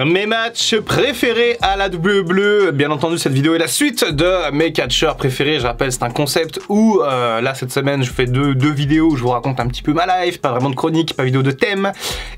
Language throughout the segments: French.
Mes matchs préférés à la WWE, bien entendu cette vidéo est la suite de mes catcheurs préférés. Je rappelle, c'est un concept où là cette semaine je fais deux vidéos où je vous raconte un petit peu ma life, pas vraiment de chronique, pas vidéo de thème.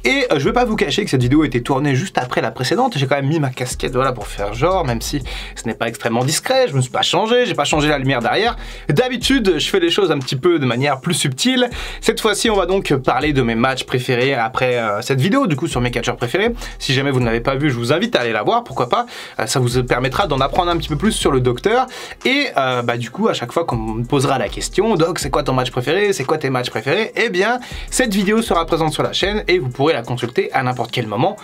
Et je vais pas vous cacher que cette vidéo a été tournée juste après la précédente. J'ai quand même mis ma casquette voilà pour faire genre, même si ce n'est pas extrêmement discret, je me suis pas changé, j'ai pas changé la lumière derrière. D'habitude je fais les choses un petit peu de manière plus subtile. Cette fois-ci on va donc parler de mes matchs préférés après cette vidéo du coup sur mes catcheurs préférés. Si jamais vous ne l'avez pas vu, je vous invite à aller la voir, pourquoi pas, ça vous permettra d'en apprendre un petit peu plus sur le docteur. Et du coup à chaque fois qu'on me posera la question, Doc c'est quoi ton match préféré, c'est quoi tes matchs préférés, eh bien cette vidéo sera présente sur la chaîne et vous pourrez la consulter à n'importe quel moment.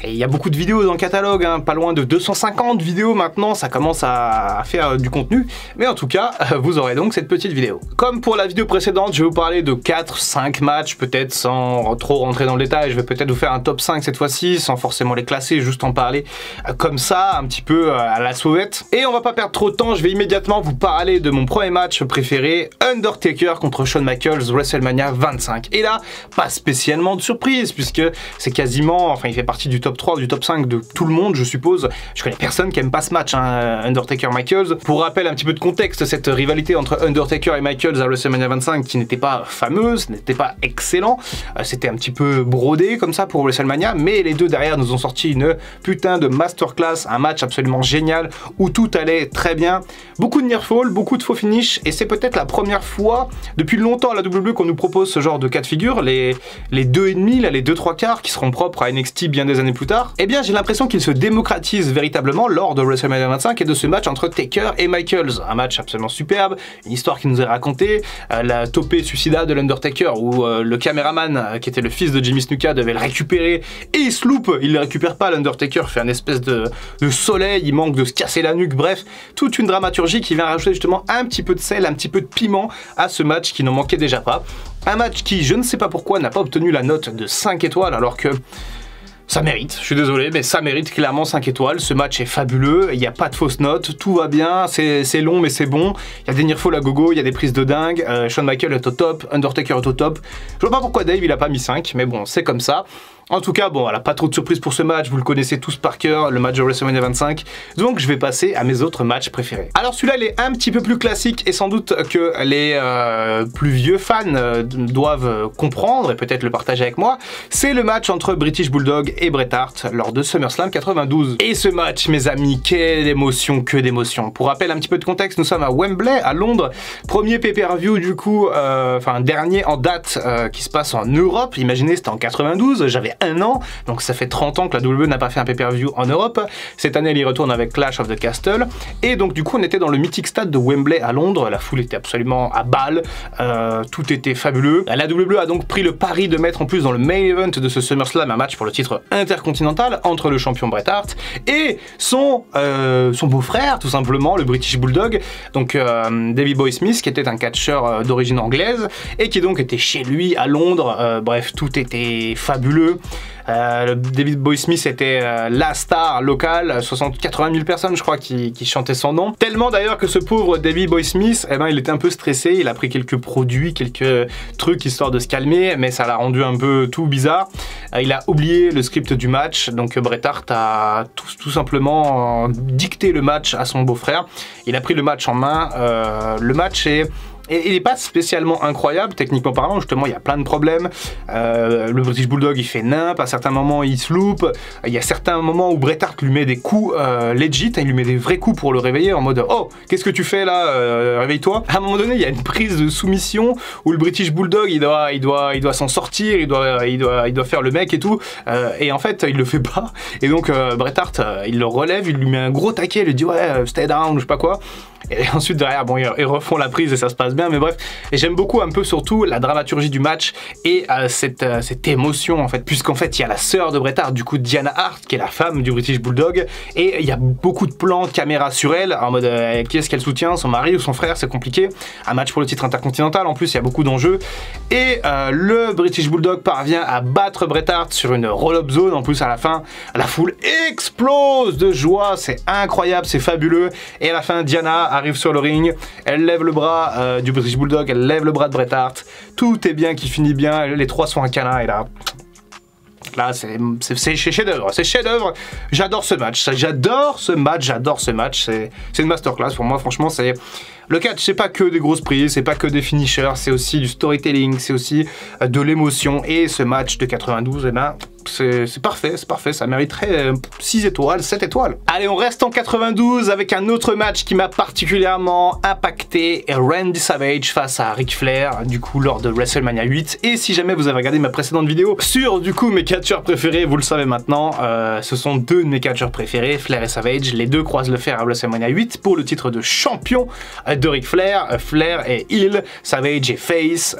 Et il y a beaucoup de vidéos dans le catalogue, hein, pas loin de 250 vidéos maintenant, ça commence à faire du contenu, mais en tout cas vous aurez donc cette petite vidéo. Comme pour la vidéo précédente, je vais vous parler de 4-5 matchs, peut-être sans trop rentrer dans le détail. Je vais peut-être vous faire un top 5 cette fois-ci, sans forcément les classer, juste en parler comme ça, un petit peu à la sauvette. Et on va pas perdre trop de temps, je vais immédiatement vous parler de mon premier match préféré, Undertaker contre Shawn Michaels, WrestleMania 25. Et là, pas spécialement de surprise, puisque c'est quasiment, enfin il fait partie du top 3, du top 5 de tout le monde, je suppose. Je connais personne qui aime pas ce match, hein, Undertaker-Michaels. Pour rappel, un petit peu de contexte, cette rivalité entre Undertaker et Michaels à WrestleMania 25 qui n'était pas fameuse, n'était pas excellent, c'était un petit peu brodé comme ça pour WrestleMania, mais les deux derrière nous ont sorti une putain de masterclass, un match absolument génial où tout allait très bien. Beaucoup de near fall, beaucoup de faux finish, et c'est peut-être la première fois depuis longtemps à la WWE qu'on nous propose ce genre de cas de figure, les 2,5, là, les 2-3 quarts qui seront propres à NXT bien des années plus tard. Eh bien j'ai l'impression qu'il se démocratise véritablement lors de WrestleMania 25 et de ce match entre Taker et Michaels. Un match absolument superbe, une histoire qui nous est racontée, la topée suicida de l'Undertaker où le caméraman qui était le fils de Jimmy Snuka devait le récupérer et il se loupe, il le récupère pas, l'Undertaker fait un espèce de soleil, il manque de se casser la nuque, bref, toute une dramaturgie qui vient rajouter justement un petit peu de sel, un petit peu de piment à ce match qui n'en manquait déjà pas. Un match qui, je ne sais pas pourquoi, n'a pas obtenu la note de 5 étoiles alors que ça mérite, je suis désolé, mais ça mérite clairement 5 étoiles. Ce match est fabuleux, il n'y a pas de fausses notes, tout va bien, c'est long mais c'est bon. Il y a des near fall à gogo, il y a des prises de dingue, Shawn Michaels est au top, Undertaker est au top. Je vois pas pourquoi Dave il a pas mis 5, mais bon, c'est comme ça. En tout cas, bon, voilà, pas trop de surprise pour ce match, vous le connaissez tous par cœur, le match de WrestleMania 25, donc je vais passer à mes autres matchs préférés. Alors celui-là, il est un petit peu plus classique et sans doute que les plus vieux fans doivent comprendre et peut-être le partager avec moi. C'est le match entre British Bulldog et Bret Hart lors de SummerSlam 92. Et ce match, mes amis, quelle émotion, que d'émotion. Pour rappel, un petit peu de contexte, nous sommes à Wembley, à Londres, premier pay-per-view du coup, enfin dernier en date qui se passe en Europe. Imaginez, c'était en 92, j'avais 1 an, donc ça fait 30 ans que la WWE n'a pas fait un pay-per-view en Europe. Cette année, elle y retourne avec Clash of the Castle, et donc du coup, on était dans le mythique stade de Wembley à Londres. La foule était absolument à balle, tout était fabuleux. La WWE a donc pris le pari de mettre en plus dans le main event de ce SummerSlam un match pour le titre intercontinental entre le champion Bret Hart et son beau-frère, tout simplement, le British Bulldog, donc Davey Boy Smith, qui était un catcheur d'origine anglaise et qui donc était chez lui à Londres. Bref, tout était fabuleux. David Boy Smith était la star locale, 80 000 personnes je crois qui chantaient son nom. Tellement d'ailleurs que ce pauvre David Boy Smith, eh ben, il était un peu stressé, il a pris quelques produits, quelques trucs histoire de se calmer, mais ça l'a rendu un peu tout bizarre. Il a oublié le script du match, donc Bret Hart a tout simplement dicté le match à son beau-frère. Il a pris le match en main, le match est... Et il n'est pas spécialement incroyable, techniquement parlant, justement il y a plein de problèmes. Le British Bulldog il fait nimp, à certains moments il se loupe, il y a certains moments où Bret Hart lui met des coups legit, il lui met des vrais coups pour le réveiller en mode oh qu'est-ce que tu fais là, réveille-toi. À un moment donné il y a une prise de soumission où le British Bulldog il doit s'en sortir, il doit faire le mec et tout, et en fait il le fait pas, et donc Bret Hart il le relève, il lui met un gros taquet, il lui dit ouais stay down, je sais pas quoi. Et ensuite derrière, bon, ils refont la prise et ça se passe bien, mais bref. Et j'aime beaucoup un peu surtout la dramaturgie du match et cette émotion en fait, puisqu'en fait il y a la sœur de Bret Hart, du coup Diana Hart, qui est la femme du British Bulldog, et il y a beaucoup de plans de caméra sur elle, en mode qui est-ce qu'elle soutient, son mari ou son frère, c'est compliqué. Un match pour le titre intercontinental, en plus il y a beaucoup d'enjeux. Et le British Bulldog parvient à battre Bret Hart sur une roll-up zone, en plus à la fin, la foule explose de joie, c'est incroyable, c'est fabuleux. Et à la fin, Diana arrive sur le ring, elle lève le bras du British Bulldog, elle lève le bras de Bret Hart, tout est bien qui finit bien, les trois sont un câlin et là... Là, c'est chef-d'œuvre, c'est chef-d'œuvre. J'adore ce match, j'adore ce match. C'est une masterclass pour moi, franchement. C'est le catch, c'est pas que des grosses prises, c'est pas que des finishers, c'est aussi du storytelling, c'est aussi de l'émotion. Et ce match de 92, eh ben, c'est parfait, ça mériterait 6 étoiles, 7 étoiles. Allez, on reste en 92 avec un autre match qui m'a particulièrement impacté, Randy Savage face à Ric Flair, du coup lors de WrestleMania 8. Et si jamais vous avez regardé ma précédente vidéo sur du coup mes catcheurs préférés, vous le savez maintenant, ce sont deux de mes catcheurs préférés, Flair et Savage. Les deux croisent le fer à WrestleMania 8 pour le titre de champion de Ric Flair. Flair est heel, Savage est face.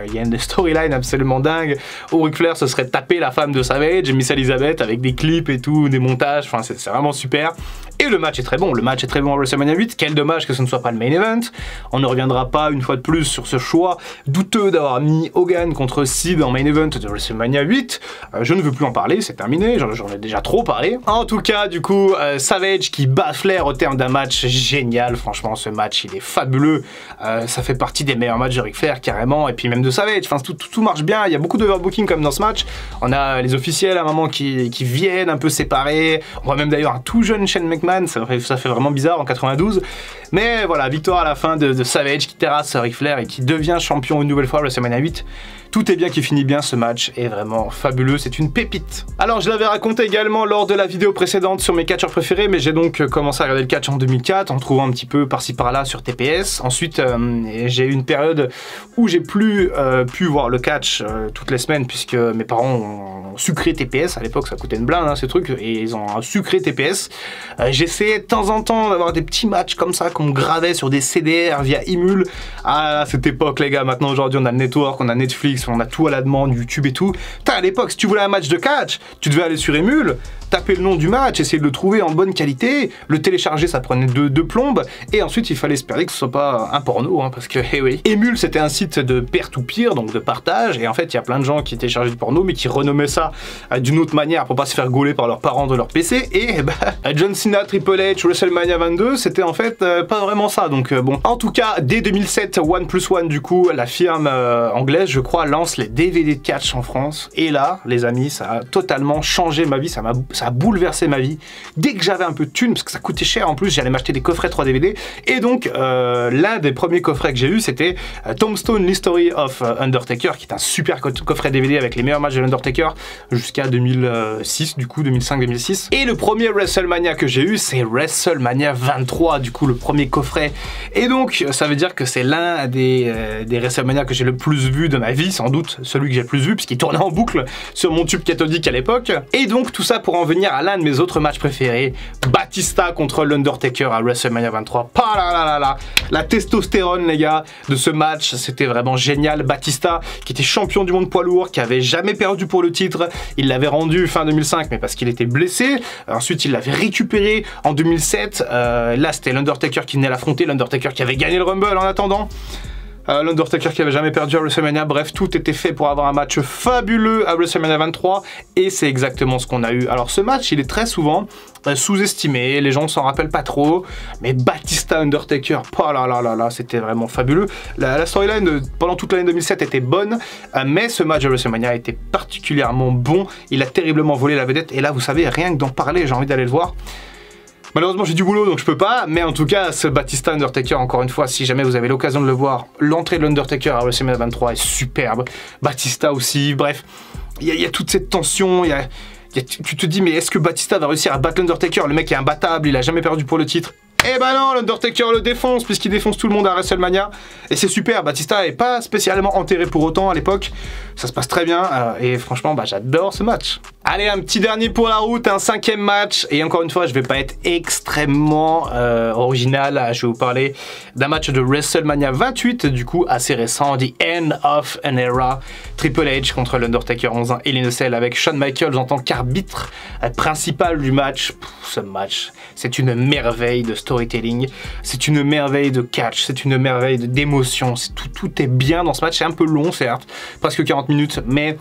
Il y a une storyline absolument dingue où Ric Flair se serait tapé la femme de Savage, Miss Elizabeth, avec des clips et tout, des montages, enfin c'est vraiment super. Et le match est très bon, à WrestleMania 8. Quel dommage que ce ne soit pas le main event. On ne reviendra pas une fois de plus sur ce choix douteux d'avoir mis Hogan contre Sid en main event de WrestleMania 8. Je ne veux plus en parler, c'est terminé, j'en ai déjà trop parlé. En tout cas, du coup, Savage qui bat Flair au terme d'un match génial. Franchement, ce match, il est fabuleux. Ça fait partie des meilleurs matchs de Ric Flair, carrément, et puis même de Savage. Enfin, tout marche bien, il y a beaucoup d'overbooking comme dans ce match. On a les officiels à un moment qui viennent un peu séparés. On voit même d'ailleurs un tout jeune Shane McMahon. Ça fait vraiment bizarre en 92. Mais voilà, victoire à la fin de Savage qui terrasse Ric Flair et qui devient champion une nouvelle fois à WrestleMania 8. Tout est bien qui finit bien, ce match est vraiment fabuleux, c'est une pépite. Alors je l'avais raconté également lors de la vidéo précédente sur mes catcheurs préférés, mais j'ai donc commencé à regarder le catch en 2004 en trouvant un petit peu par-ci par-là sur TPS. Ensuite j'ai eu une période où j'ai plus pu voir le catch toutes les semaines puisque mes parents ont sucré TPS, à l'époque ça coûtait une blinde ces trucs, et ils ont sucré TPS. J'essayais de temps en temps d'avoir des petits matchs comme ça qu'on gravait sur des CDR via Emule. À cette époque les gars, maintenant aujourd'hui on a le network, on a Netflix, on a tout à la demande, YouTube et tout. À l'époque, si tu voulais un match de catch, tu devais aller sur Emule, taper le nom du match, essayer de le trouver en bonne qualité, le télécharger, ça prenait deux plombes, et ensuite il fallait espérer que ce soit pas un porno, hein, parce que, eh oui. Emule, c'était un site de peer-to-peer, donc de partage, et en fait, il y a plein de gens qui téléchargeaient du porno, mais qui renommaient ça d'une autre manière pour pas se faire gauler par leurs parents de leur PC, et bah, John Cena, Triple H, WrestleMania 22, c'était en fait pas vraiment ça, donc bon. En tout cas, dès 2007, 1+1, du coup, la firme anglaise, je crois, lance les DVD de catch en France, et là, les amis, ça a totalement changé ma vie, ça a bouleversé ma vie. Dès que j'avais un peu de thunes, parce que ça coûtait cher en plus, j'allais m'acheter des coffrets 3 DVD, et donc l'un des premiers coffrets que j'ai eu, c'était Tombstone, l'History of Undertaker, qui est un super coffret DVD avec les meilleurs matchs de l'Undertaker jusqu'à 2006, du coup 2005-2006. Et le premier WrestleMania que j'ai eu, c'est WrestleMania 23, du coup le premier coffret. Et donc ça veut dire que c'est l'un des WrestleMania que j'ai le plus vu de ma vie, sans doute celui que j'ai le plus vu, puisqu'il tournait en boucle sur mon tube cathodique à l'époque. Et donc tout ça pour en venir à l'un de mes autres matchs préférés, Batista contre l'Undertaker à WrestleMania 23. La testostérone les gars de ce match, c'était vraiment génial. Batista qui était champion du monde poids lourd, qui avait jamais perdu pour le titre, il l'avait rendu fin 2005 mais parce qu'il était blessé. Ensuite il l'avait récupéré en 2007, là c'était l'Undertaker qui venait l'affronter, l'Undertaker qui avait gagné le Rumble en attendant. L'Undertaker qui avait jamais perdu à WrestleMania, bref, tout était fait pour avoir un match fabuleux à WrestleMania 23, et c'est exactement ce qu'on a eu. Alors ce match, il est très souvent sous-estimé, les gens ne s'en rappellent pas trop, mais Batista Undertaker, oh là, c'était vraiment fabuleux. La storyline pendant toute l'année 2007 était bonne, mais ce match de WrestleMania était particulièrement bon, il a terriblement volé la vedette, et là vous savez, rien que d'en parler, j'ai envie d'aller le voir. Malheureusement j'ai du boulot donc je peux pas, mais en tout cas ce Batista Undertaker, encore une fois, si jamais vous avez l'occasion de le voir, l'entrée de l'Undertaker à WrestleMania 23 est superbe, Batista aussi, bref, il y a toute cette tension, tu te dis mais est-ce que Batista va réussir à battre l'Undertaker, le mec est imbattable, il a jamais perdu pour le titre. Eh ben non, l'Undertaker le défonce puisqu'il défonce tout le monde à WrestleMania. Et c'est super, Batista est pas spécialement enterré pour autant à l'époque. Ça se passe très bien et franchement, bah, j'adore ce match. Allez, un petit dernier pour la route, un 5e match. Et encore une fois, je vais pas être extrêmement original. Je vais vous parler d'un match de WrestleMania 28, du coup assez récent, The End of an Era. Triple H contre l'Undertaker 11 et Hell in a Cell avec Shawn Michaels en tant qu'arbitre principal du match. Ce match, c'est une merveille de storytelling, c'est une merveille de catch, c'est une merveille d'émotion, tout est bien dans ce match, c'est un peu long certes, presque 40 minutes, mais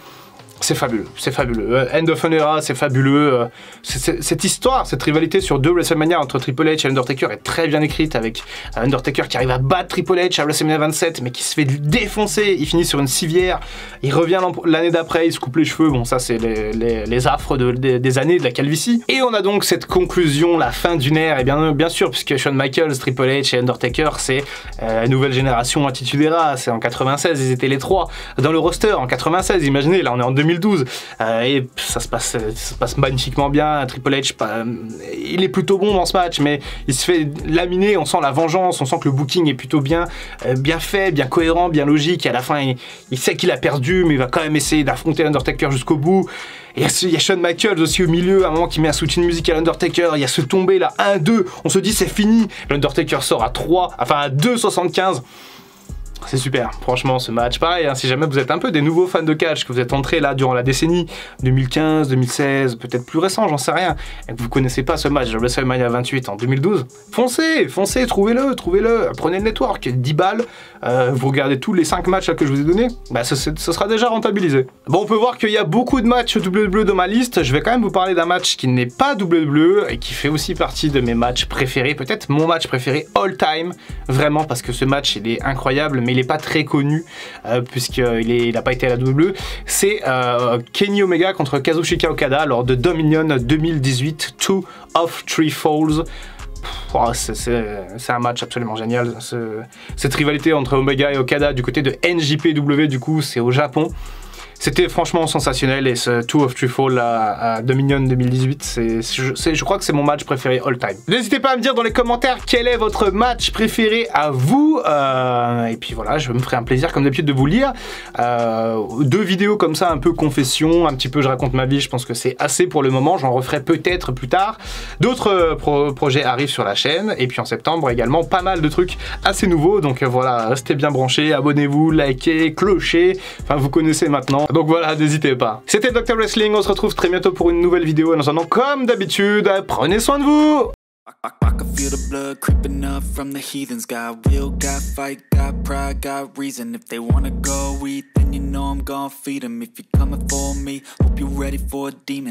C'est fabuleux, c'est fabuleux. End of an Era, c'est fabuleux. Cette histoire, cette rivalité sur 2 WrestleMania entre Triple H et Undertaker est très bien écrite, avec Undertaker qui arrive à battre Triple H à WrestleMania 27, mais qui se fait défoncer. Il finit sur une civière, il revient l'année d'après, il se coupe les cheveux. Bon, ça, c'est les affres des années de la calvitie. Et on a donc cette conclusion, la fin d'une ère, et bien sûr, puisque Shawn Michaels, Triple H et Undertaker, c'est la nouvelle génération Attitude Era. C'est en 96, ils étaient les 3 dans le roster. En 96, imaginez, là on est en 2012, et ça se passe magnifiquement bien. Triple H, il est plutôt bon dans ce match, mais il se fait laminer. On sent la vengeance, on sent que le booking est plutôt bien fait, bien cohérent, bien logique. Et à la fin, il sait qu'il a perdu, mais il va quand même essayer d'affronter l'Undertaker jusqu'au bout. Et il y a Shawn Michaels aussi au milieu, à un moment qui met un soutien de musique à l'Undertaker. Il y a ce tombé là, 1-2, on se dit c'est fini. L'Undertaker sort à 2,75. C'est super, franchement ce match, pareil, hein, si jamais vous êtes un peu des nouveaux fans de catch, que vous êtes entrés là durant la décennie 2015, 2016, peut-être plus récent, j'en sais rien, et que vous connaissez pas ce match de WrestleMania 28 en 2012, foncez, trouvez-le, prenez le network, 10 balles, vous regardez tous les 5 matchs là, que je vous ai donnés, bah, ce sera déjà rentabilisé. Bon, on peut voir qu'il y a beaucoup de matchs WWE dans ma liste, je vais quand même vous parler d'un match qui n'est pas WWE et qui fait aussi partie de mes matchs préférés, peut-être mon match préféré all time, vraiment, parce que ce match il est incroyable, mais il n'est pas très connu puisqu'il n'a pas été à la WWE. C'est Kenny Omega contre Kazuchika Okada lors de Dominion 2018 2 of 3 Falls. C'est un match absolument génial. Cette rivalité entre Omega et Okada du côté de NJPW, du coup, c'est au Japon. C'était franchement sensationnel, et ce 2 of 3 Falls à Dominion 2018, je crois que c'est mon match préféré all time. N'hésitez pas à me dire dans les commentaires quel est votre match préféré à vous, et puis voilà, je me ferai un plaisir comme d'habitude de vous lire. 2 vidéos comme ça, un peu confession, un petit peu je raconte ma vie, je pense que c'est assez pour le moment, j'en referai peut-être plus tard. D'autres projets arrivent sur la chaîne, et puis en septembre également pas mal de trucs assez nouveaux, donc voilà, restez bien branchés, abonnez-vous, likez, clochez, enfin vous connaissez maintenant. Donc voilà, n'hésitez pas. C'était Dr Wrestling, on se retrouve très bientôt pour une nouvelle vidéo. En attendant, comme d'habitude, prenez soin de vous. I can feel the blood creeping up from the heathens. Got will, got fight, got pride, got reason. If they wanna go eat, then you know I'm gonna feed them. If you're coming for me, hope you're ready for a demon.